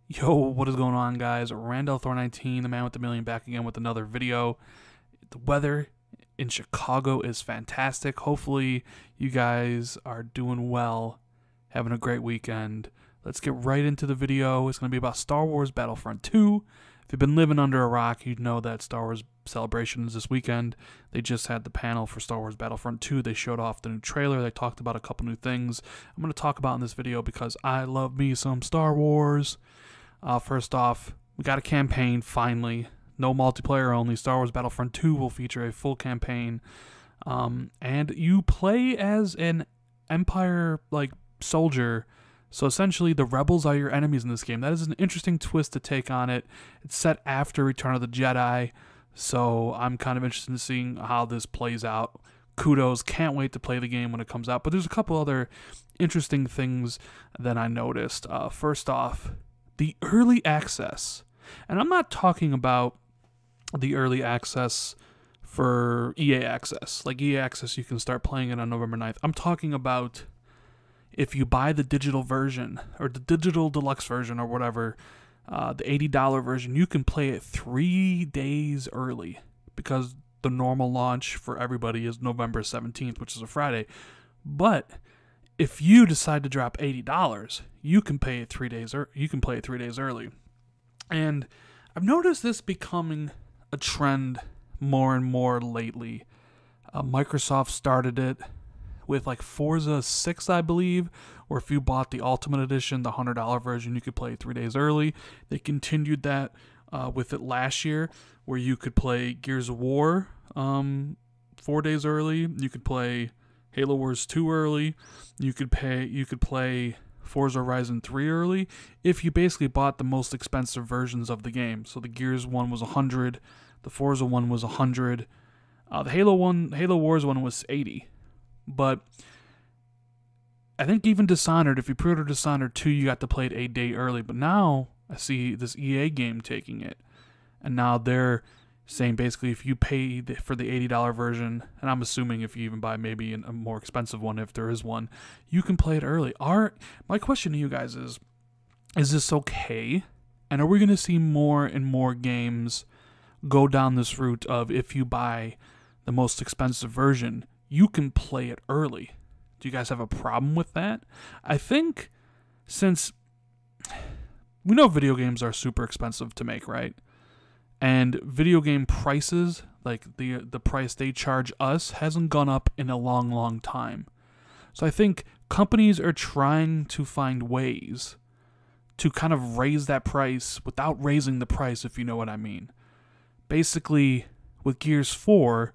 Yo, what is going on, guys? Randall Thor 19, the man with the million, back again with another video. The weather in Chicago is fantastic. Hopefully, you guys are doing well, having a great weekend. Let's get right into the video. It's going to be about Star Wars Battlefront 2. If you've been living under a rock, you'd know that Star Wars Celebration is this weekend. They just had the panel for Star Wars Battlefront 2. They showed off the new trailer. They talked about a couple new things I'm going to talk about in this video because I love me some Star Wars. First off, we got a campaign, finally. No multiplayer only. Star Wars Battlefront 2 will feature a full campaign. And you play as an Empire, soldier. So essentially, the rebels are your enemies in this game. That is an interesting twist to take on it. It's set after Return of the Jedi. So I'm kind of interested in seeing how this plays out. Kudos. Can't wait to play the game when it comes out. But there's a couple other interesting things that I noticed. First off, the early access, and I'm not talking about the early access for EA access. Like EA access, you can start playing it on November 9th. I'm talking about if you buy the digital version, or the digital deluxe version, or whatever, the $80 version, you can play it 3 days early, because the normal launch for everybody is November 17th, which is a Friday. But if you decide to drop $80, you can pay it 3 days. You can play it 3 days early, and I've noticed this becoming a trend more and more lately. Microsoft started it with Forza 6, I believe, or if you bought the Ultimate Edition, the $100 version, you could play it 3 days early. They continued that with it last year, where you could play Gears of War 4 days early. You could play Halo Wars 2 early. You could play Forza Horizon 3 early if you basically bought the most expensive versions of the game. So the Gears one was $100, the Forza one was $100, the Halo Wars one was $80. But I think even Dishonored, if you pre-ordered Dishonored 2, you got to play it a day early. But now I see this EA game taking it, and now they're saying basically if you pay for the $80 version, and I'm assuming if you even buy maybe a more expensive one, if there is one, you can play it early. My question to you guys is this okay? And are we going to see more and more games go down this route of if you buy the most expensive version, you can play it early? Do you guys have a problem with that? I think since we know video games are super expensive to make, right? And video game prices, like the price they charge us, hasn't gone up in a long, long time. So I think companies are trying to find ways to kind of raise that price without raising the price, if you know what I mean. Basically, with Gears 4,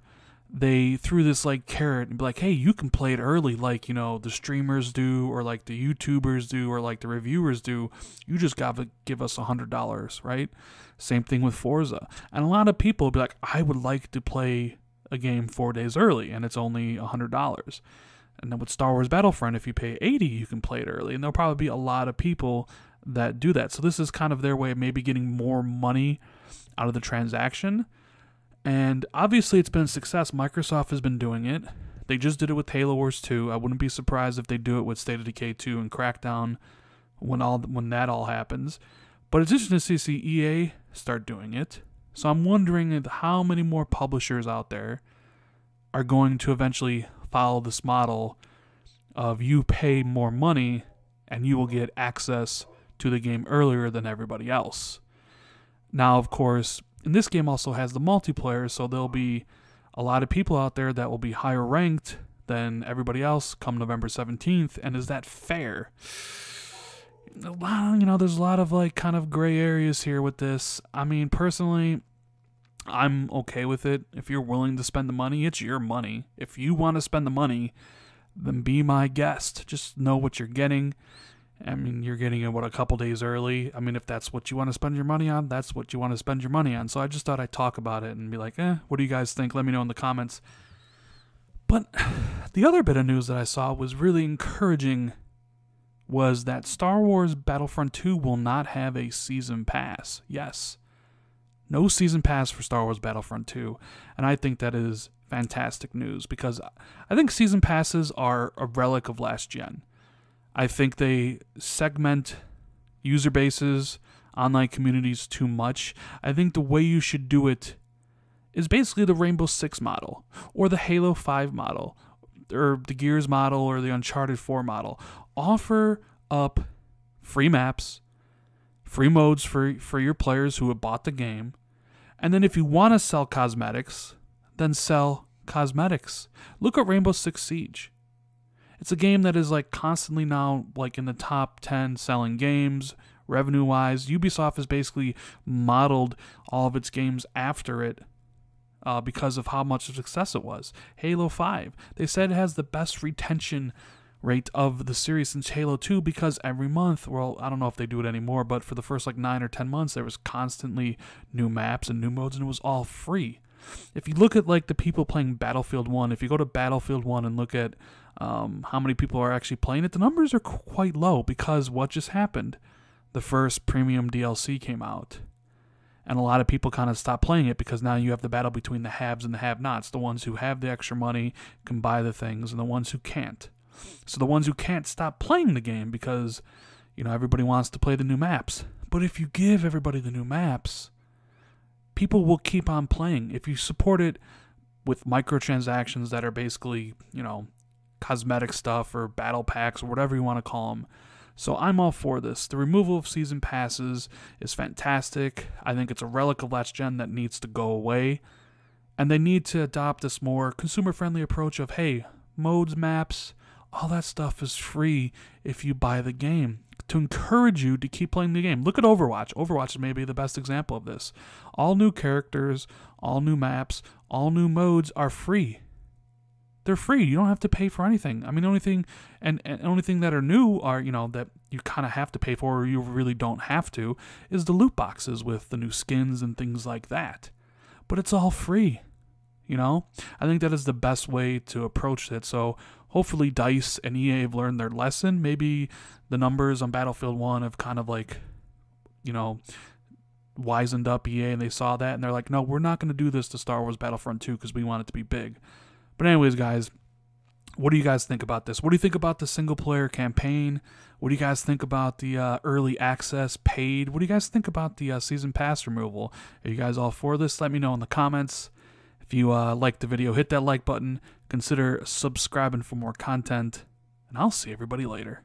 they threw this carrot and be like, hey, you can play it early the streamers do, or the YouTubers do, or the reviewers do. You just gotta give us $100, right? Same thing with Forza. And a lot of people will be like, I would like to play a game 4 days early, and it's only $100. And then with Star Wars Battlefront, if you pay $80, you can play it early. And there'll probably be a lot of people that do that. So this is kind of their way of maybe getting more money out of the transaction. And obviously it's been a success. Microsoft has been doing it. They just did it with Halo Wars 2. I wouldn't be surprised if they do it with State of Decay 2 and Crackdown when that all happens. But it's interesting to see EA start doing it. So I'm wondering how many more publishers out there are going to eventually follow this model of you pay more money and you will get access to the game earlier than everybody else. Now, of course, and this game also has the multiplayer, so there'll be a lot of people out there that will be higher ranked than everybody else come November 17th. And is that fair? There's a lot of kind of gray areas here with this. I mean, personally, I'm okay with it. If you're willing to spend the money, it's your money. If you want to spend the money, then be my guest. Just know what you're getting. I mean, you're getting it, a couple days early. I mean, if that's what you want to spend your money on, that's what you want to spend your money on. So I just thought I'd talk about it and be like, what do you guys think? Let me know in the comments. But the other bit of news that I saw was really encouraging was that Star Wars Battlefront 2 will not have a season pass. Yes. No season pass for Star Wars Battlefront 2. And I think that is fantastic news because I think season passes are a relic of last gen. I think they segment user bases online communities too much. I think the way you should do it is basically the Rainbow Six model, or the Halo 5 model, or the Gears model, or the Uncharted 4 model. Offer up free maps, free modes for your players who have bought the game, and then if you want to sell cosmetics, then sell cosmetics. Look at Rainbow Six Siege. It's a game that is like constantly now like in the top 10 selling games, revenue-wise. Ubisoft has basically modeled all of its games after it because of how much success it was. Halo 5, they said it has the best retention rate of the series since Halo 2 because every month, well, I don't know if they do it anymore, but for the first like 9 or 10 months, there was constantly new maps and new modes, and it was all free. If you look at like the people playing Battlefield 1, if you go to Battlefield 1 and look at how many people are actually playing it, the numbers are quite low because what just happened? The first premium DLC came out. And a lot of people kind of stopped playing it because now you have the battle between the haves and the have-nots. The ones who have the extra money can buy the things, and the ones who can't. So the ones who can't stop playing the game because, you know, everybody wants to play the new maps. But if you give everybody the new maps, people will keep on playing. If you support it with microtransactions that are basically, you know, cosmetic stuff or battle packs or whatever you want to call them. So I'm all for this. The removal of season passes is fantastic. I think it's a relic of last gen that needs to go away. And they need to adopt this more consumer-friendly approach of, hey, modes, maps, all that stuff is free if you buy the game, to encourage you to keep playing the game. Look at Overwatch. Overwatch is maybe the best example of this. All new characters, all new maps, all new modes are free. They're free. You don't have to pay for anything. I mean, the only thing and only thing that are new are, you know, that you kind of have to pay for, or you really don't have to, is the loot boxes with the new skins and things like that. But it's all free. You know, I think that is the best way to approach it. So hopefully DICE and EA have learned their lesson. Maybe the numbers on Battlefield 1 have kind of like, you know, wisened up EA, and they saw that and they're like, no, we're not going to do this to Star Wars Battlefront 2 because we want it to be big. But anyways, guys, what do you guys think about this? What do you think about the single-player campaign? What do you guys think about the early access paid? What do you guys think about the season pass removal? Are you guys all for this? Let me know in the comments. If you liked the video, hit that like button. Consider subscribing for more content. And I'll see everybody later.